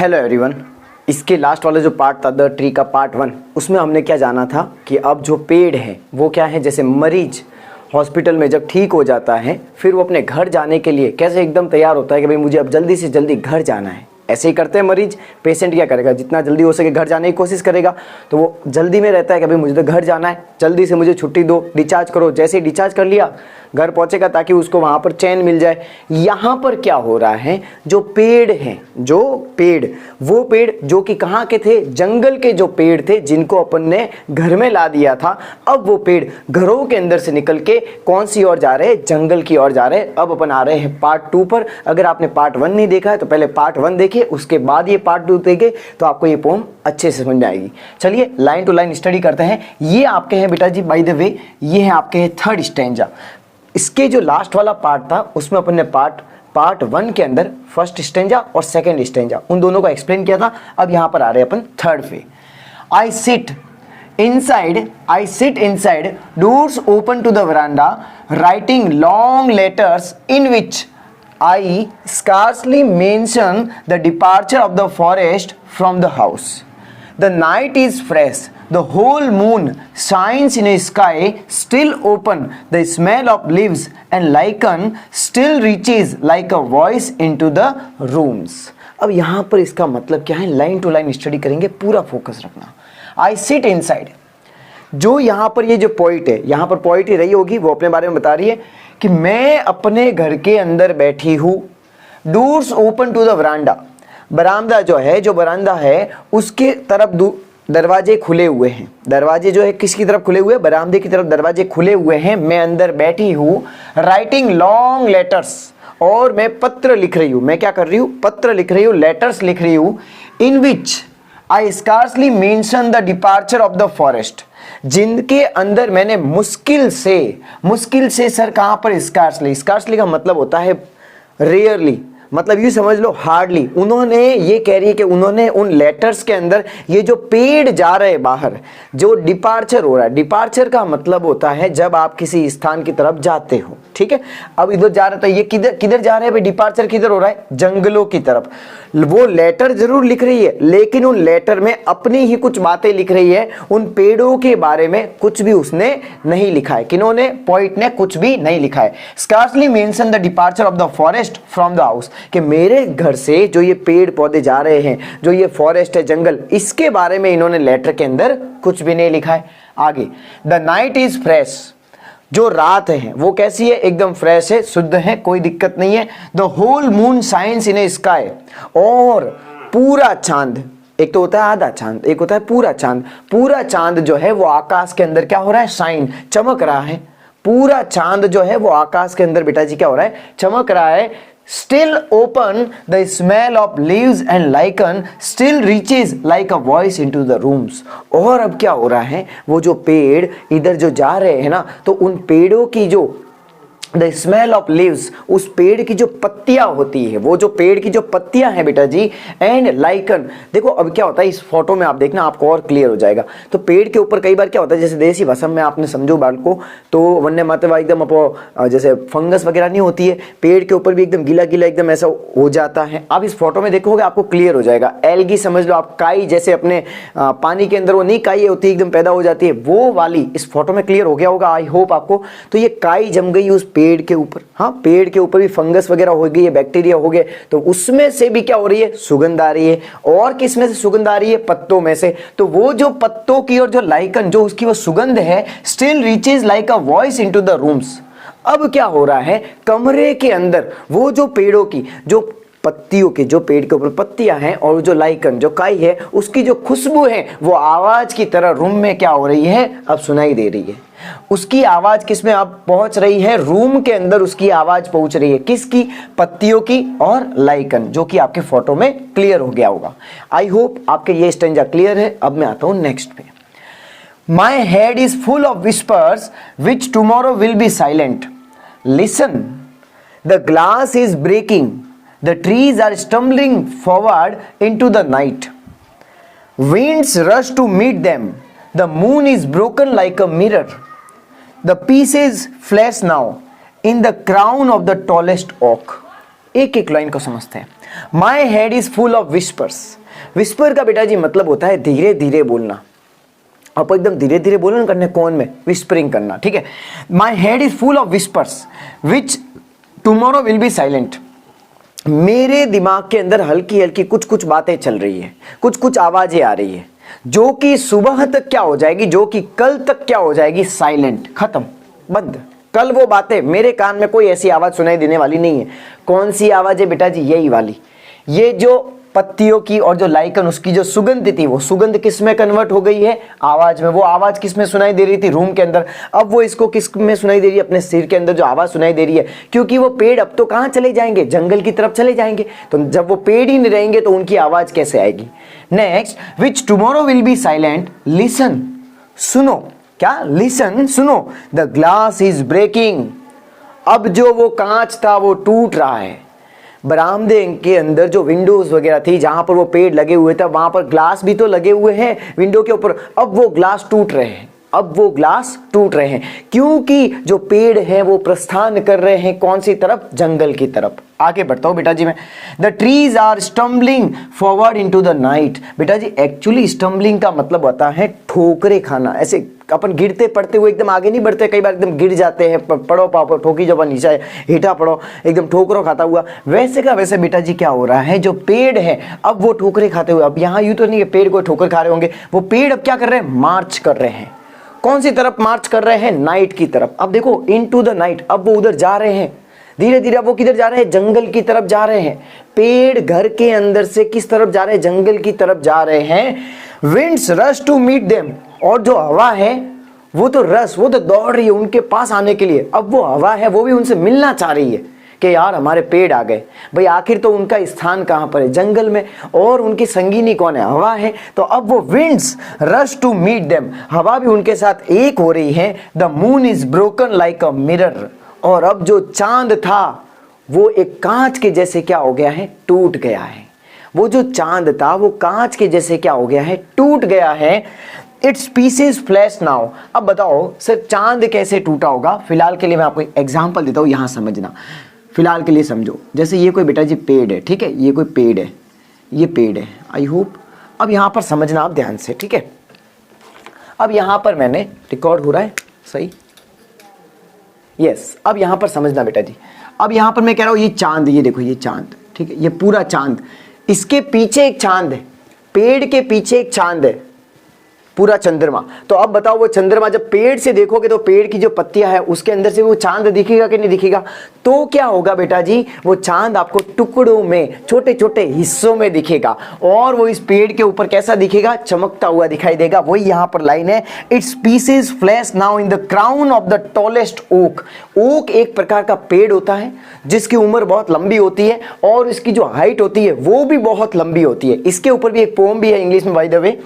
Hello everyone. इसके last वाला जो पार्ट था द ट्री का पार्ट 1, उसमें हमने क्या जाना था कि अब जो पेड़ है वो क्या है, जैसे मरीज हॉस्पिटल में जब ठीक हो जाता है फिर वो अपने घर जाने के लिए कैसे एकदम तैयार होता है कि भाई मुझे अब जल्दी से जल्दी घर जाना है। ऐसे ही करते हैं मरीज। पेशेंट क्या करेगा, जितना जल्दी हो सके घर जाने की कोशिश करेगा, तो वो जल्दी में रहता है कि भाई मुझे तो घर जाना है, जल्दी से मुझे छुट्टी दो, डिस्चार्ज करो। जैसे ही डिस्चार्ज कर लिया घर पहुंचेगा ताकि उसको वहाँ पर चैन मिल जाए। यहाँ पर क्या हो रहा है, जो पेड़ हैं, वो पेड़ जो कि कहाँ के थे, जंगल के जो पेड़ थे जिनको अपन ने घर में ला दिया था, अब वो पेड़ घरों के अंदर से निकल के कौन सी ओर जा रहे हैं, जंगल की ओर जा रहे हैं। अब अपन आ रहे हैं पार्ट 2 पर। अगर आपने पार्ट 1 नहीं देखा है तो पहले पार्ट 1 देखिए, उसके बाद ये पार्ट 2 देखे तो आपको ये पोम अच्छे से समझ में आएगी। चलिए लाइन टू लाइन स्टडी करते हैं। ये आपके हैं बेटा जी, बाय द वे ये है आपके है 3rd स्टैंजा। इसके जो लास्ट वाला पार्ट था उसमें अपन ने पार्ट 1 के अंदर 1st स्टैंजा और 2nd स्टैंजा उन दोनों को एक्सप्लेन किया था। अब यहां पर आ रहे हैं अपन 3rd पे। I sit inside, doors open to the veranda, writing long letters in which I scarcely mention the departure of the forest from the house. The night is fresh. The whole moon shines in a sky still open. The smell of leaves and lichen still reaches like a voice into the rooms. अब यहाँ पर इसका मतलब क्या है, line to line study करेंगे, पूरा focus रखना। I sit inside, जो यहाँ पर ये जो पॉइंट है, यहाँ पर पॉइंट ही रही होगी, वो अपने बारे में बता रही है कि मैं अपने घर के अंदर बैठी हूँ। Doors open to the veranda, बरामदा जो है, जो बरामदा है उसके तरफ दरवाजे खुले हुए हैं। दरवाजे जो है किसकी तरफ खुले हुए हैं, बरामदे की तरफ दरवाजे खुले हुए हैं। मैं अंदर बैठी हूँ। राइटिंग लॉन्ग लेटर्स, और मैं पत्र लिख रही हूँ। मैं क्या कर रही हूँ, पत्र लिख रही हूँ, लेटर्स लिख रही हूँ। In which I scarcely mention the departure of the forest, जिनके अंदर मैंने मुश्किल से सर कहाँ पर, स्कार्सली का मतलब होता है रेयरली, मतलब यूँ समझ लो हार्डली। उन्होंने ये कह रही है कि उन्होंने उन लेटर्स के अंदर ये जो पेड़ जा रहे हैं बाहर, जो डिपार्चर हो रहा है, डिपार्चर का मतलब होता है जब आप किसी स्थान की तरफ जाते हो, ठीक है। अब इधर जा रहा था, ये किधर जा रहे हैं भाई, डिपार्चर किधर हो रहा है, जंगलों की तरफ। वो लेटर जरूर लिख रही है लेकिन उन लेटर में अपनी ही कुछ बातें लिख रही है, उन पेड़ों के बारे में कुछ भी उसने नहीं लिखा है। किन्होंने, पोइट ने कुछ भी नहीं लिखा है। Scarcely mention the departure of the forest from the house, कि मेरे घर से जो ये पेड़ पौधे जा रहे हैं, जो ये फॉरेस्ट है, जंगल, इसके बारे में इन्होंने लेटर के अंदर कुछ भी नहीं लिखा है। आगे, द नाइट इज फ्रेश, जो रात है वो कैसी है, एकदम फ्रेश है, शुद्ध है, कोई दिक्कत नहीं है। The whole moon shines in a sky, और पूरा चांद, एक तो होता है आधा चांद, एक होता है पूरा चांद। पूरा चांद जो है वो आकाश के अंदर क्या हो रहा है, शाइन, चमक रहा है। पूरा चांद जो है वो आकाश के अंदर बेटा जी क्या हो रहा है, चमक रहा है। Still open, the smell of leaves and lichen still reaches like a voice into the rooms. और अब क्या हो रहा है, वो जो पेड़ इधर जो जा रहे हैं ना, तो उन पेड़ों की जो द स्मेल ऑफ लीव्स, उस पेड़ की जो पत्तियां होती है, वो जो पेड़ की जो पत्तियां हैं बेटा जी, एंड लाइकन। देखो अब क्या होता है, इस फोटो में आप देखना, आपको और क्लियर हो जाएगा। तो पेड़ के ऊपर कई बार क्या होता है, जैसे देसी भाषा में आपने समझो बाल को, तो वन्य मातवा एकदम जैसे फंगस वगैरह नहीं होती है, पेड़ के ऊपर भी एकदम गीला गीला एकदम ऐसा हो जाता है। आप इस फोटो में देखोगे आपको क्लियर हो जाएगा। एल्गी समझ लो आप, काई जैसे अपने पानी के अंदर वो नहीं काई होती एकदम पैदा हो जाती है, वो वाली इस फोटो में क्लियर हो गया होगा, आई होप आपको। तो ये काई जम गई उस पेड़ के ऊपर, हाँ, पेड़ के ऊपर भी फंगस वगैरह हो गई है, बैक्टीरिया हो गए, तो उसमें से भी क्या हो रही है, सुगंध आ रही है। और किस में से सुगंध आ रही है, पत्तों में से। तो वो जो पत्तों की और जो लाइकन जो उसकी वो सुगंध है, still reaches like a voice into the rooms. अब क्या हो रहा है, कमरे के अंदर वो जो पेड़ों की जो पत्तियों की, जो पेड़ के ऊपर पत्तियां हैं, और जो लाइकन जो काई है, उसकी जो खुशबू है वो आवाज की तरह रूम में क्या हो रही है, अब सुनाई दे रही है। उसकी आवाज किस में अब पहुंच रही है, रूम के अंदर उसकी आवाज पहुंच रही है। किसकी, पत्तियों की और लाइकन, जो कि आपके फोटो में क्लियर हो गया होगा। आई होप आपके ये स्टेंजा क्लियर है। अब मैं आता हूं नेक्स्ट पे। My head is full of whispers which tomorrow will be silent. Listen, the glass is breaking, the trees are stumbling forward into the night. Winds rush to meet them. The moon is broken like a mirror. The pieces flash now in the crown of the tallest oak. एक एक line को समझते हैं। माई head is full of whispers. Whisper का बेटा जी मतलब होता है धीरे धीरे बोलना। आप एकदम धीरे धीरे बोलना करने कौन में, विस्परिंग करना, ठीक है। माई head is full of whispers which tomorrow will be silent. मेरे दिमाग के अंदर हल्की हल्की कुछ कुछ बातें चल रही है, कुछ कुछ आवाजें आ रही है, जो कि सुबह तक क्या हो जाएगी, जो कि कल तक क्या हो जाएगी, साइलेंट, खत्म, बंद। कल वो बातें मेरे कान में कोई ऐसी आवाज सुनाई देने वाली नहीं है। कौन सी आवाज है बेटा जी, यही वाली। ये जो पत्तियों की और जो लाइकन उसकी जो सुगंध थी, वो सुगंध किस में कन्वर्ट हो गई है, आवाज में। वो आवाज किस में सुनाई दे रही थी, रूम के अंदर। अब वो इसको किस में सुनाई दे रही है, अपने सिर के अंदर जो आवाज सुनाई दे रही है। क्योंकि वो पेड़ अब तो कहां चले जाएंगे, जंगल की तरफ चले जाएंगे। तो जब वो पेड़ ही नहीं रहेंगे तो उनकी आवाज कैसे आएगी। Next, which tomorrow will be silent, listen, सुनो। क्या, लिसन, सुनो। The glass is breaking. अब जो वो कांच था वो टूट रहा है। बरामदे के अंदर जो विंडोज वगैरह थी, जहां पर वो पेड़ लगे हुए थे, वहां पर ग्लास भी तो लगे हुए हैं विंडो के ऊपर। अब वो ग्लास टूट रहे हैं, अब वो ग्लास टूट रहे हैं, क्योंकि जो पेड़ हैं वो प्रस्थान कर रहे हैं कौन सी तरफ, जंगल की तरफ। आगे बढ़ता हूं बेटा जी मैं। The trees are stumbling forward into the night. बेटा जी एक्चुअली स्टम्बलिंग का मतलब होता है ठोकरे खाना। ऐसे अपन गिरते पड़ते हुए एकदम आगे नहीं बढ़ते, कई बार एकदम गिर जाते हैं, पड़ो पापो ठोकी जो नीचे हेठा पड़ो, एकदम ठोकरों खाता हुआ। वैसे का वैसे बेटा जी क्या हो रहा है, जो पेड़ है अब वो ठोकरे खाते हुए, अब यहाँ यूं तो नहीं है पेड़ को ठोकर खा रहे होंगे, वो पेड़ अब क्या कर रहे हैं, मार्च कर रहे हैं। कौन सी तरफ मार्च कर रहे हैं, नाइट की तरफ। अब देखो इनटू द नाइट, अब वो उधर जा रहे हैं धीरे धीरे। अब वो किधर जा रहे हैं, जंगल की तरफ जा रहे हैं। पेड़ घर के अंदर से किस तरफ जा रहे हैं, जंगल की तरफ जा रहे हैं। Winds rush to meet them. और जो हवा है वो तो दौड़ रही है उनके पास आने के लिए। अब वो हवा है वो भी उनसे मिलना चाह रही है कि यार हमारे पेड़ आ गए। भाई आखिर तो उनका स्थान कहां पर है, जंगल में, और उनकी संगीनी कौन है, हवा है। तो अब वो winds rush to meet them, हवा भी उनके साथ एक हो रही है। The moon is broken like a mirror. और अब जो चांद था वो एक कांच के जैसे क्या हो गया है, टूट गया है। वो जो चांद था वो कांच के जैसे क्या हो गया है, टूट गया है। Its pieces flash now. अब बताओ सर चांद कैसे टूटा होगा। फिलहाल के लिए मैं आपको एक एग्जांपल देता हूं, यहां समझना। फिलहाल के लिए समझो, जैसे ये कोई बेटा जी पेड़ है, ठीक है, ये कोई पेड़ है, ये पेड़ है, आई होप। अब यहां पर समझना आप ध्यान से, ठीक है। अब यहां पर मैंने रिकॉर्ड हो रहा है सही, यस। अब यहां पर समझना बेटा जी। अब यहां पर मैं कह रहा हूं ये चांद, ये देखो ये चांद, ठीक है, ये पूरा चांद, इसके पीछे एक चांद है, पेड़ के पीछे एक चांद है, पूरा चंद्रमा। तो अब बताओ वो चंद्रमा जब पेड़ से देखोगे तो पेड़ की जो पत्तियां है उसके अंदर से वो चांद दिखेगा कि नहीं दिखेगा। तो क्या होगा बेटा जी, वो चांद आपको टुकड़ों में, छोटे छोटे हिस्सों में दिखेगा, और वो इस पेड़ के ऊपर कैसा दिखेगा, चमकता हुआ दिखाई देगा। वही यहां पर लाइन है, its pieces flash now in the crown of the tallest oak. Oak एक प्रकार का पेड़ होता है जिसकी उम्र बहुत लंबी होती है और इसकी जो हाइट होती है वो भी बहुत लंबी होती है। इसके ऊपर भी एक पोम भी है इंग्लिश में, by the way.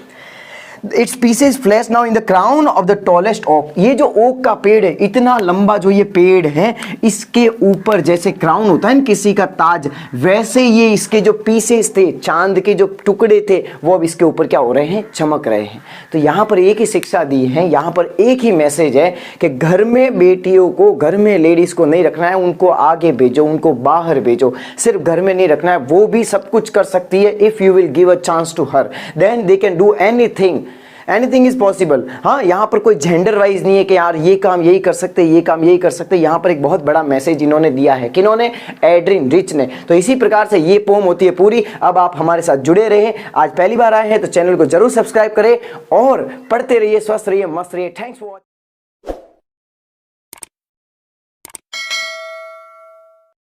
Its pieces flash now in the crown of the tallest oak. ये जो ओक का पेड़ है, इतना लंबा जो ये पेड़ है, इसके ऊपर जैसे क्राउन होता है ना किसी का ताज, वैसे ये इसके जो पीसेस थे, चांद के जो टुकड़े थे, वो अब इसके ऊपर क्या हो रहे हैं, चमक रहे हैं। तो यहाँ पर एक ही शिक्षा दी है, यहाँ पर एक ही मैसेज है कि घर में बेटियों को, घर में लेडीज को नहीं रखना है, उनको आगे भेजो, उनको बाहर भेजो। सिर्फ घर में नहीं रखना है, वो भी सब कुछ कर सकती है। If you will give a chance to her, then they can do anything, anything is possible. हाँ, यहाँ पर कोई जेंडर वाइज नहीं है कि यार ये काम यही कर सकते, ये काम यही कर सकते। यहाँ पर एक बहुत बड़ा मैसेज इन्होंने दिया है, किन्होंने, एड्रिन रिच ने। तो इसी प्रकार से ये पोम होती है पूरी। अब आप हमारे साथ जुड़े रहे, आज पहली बार आए हैं तो चैनल को जरूर सब्सक्राइब करें और पढ़ते रहिए, स्वस्थ रहिए, मस्त रहिए। Thanks for watching.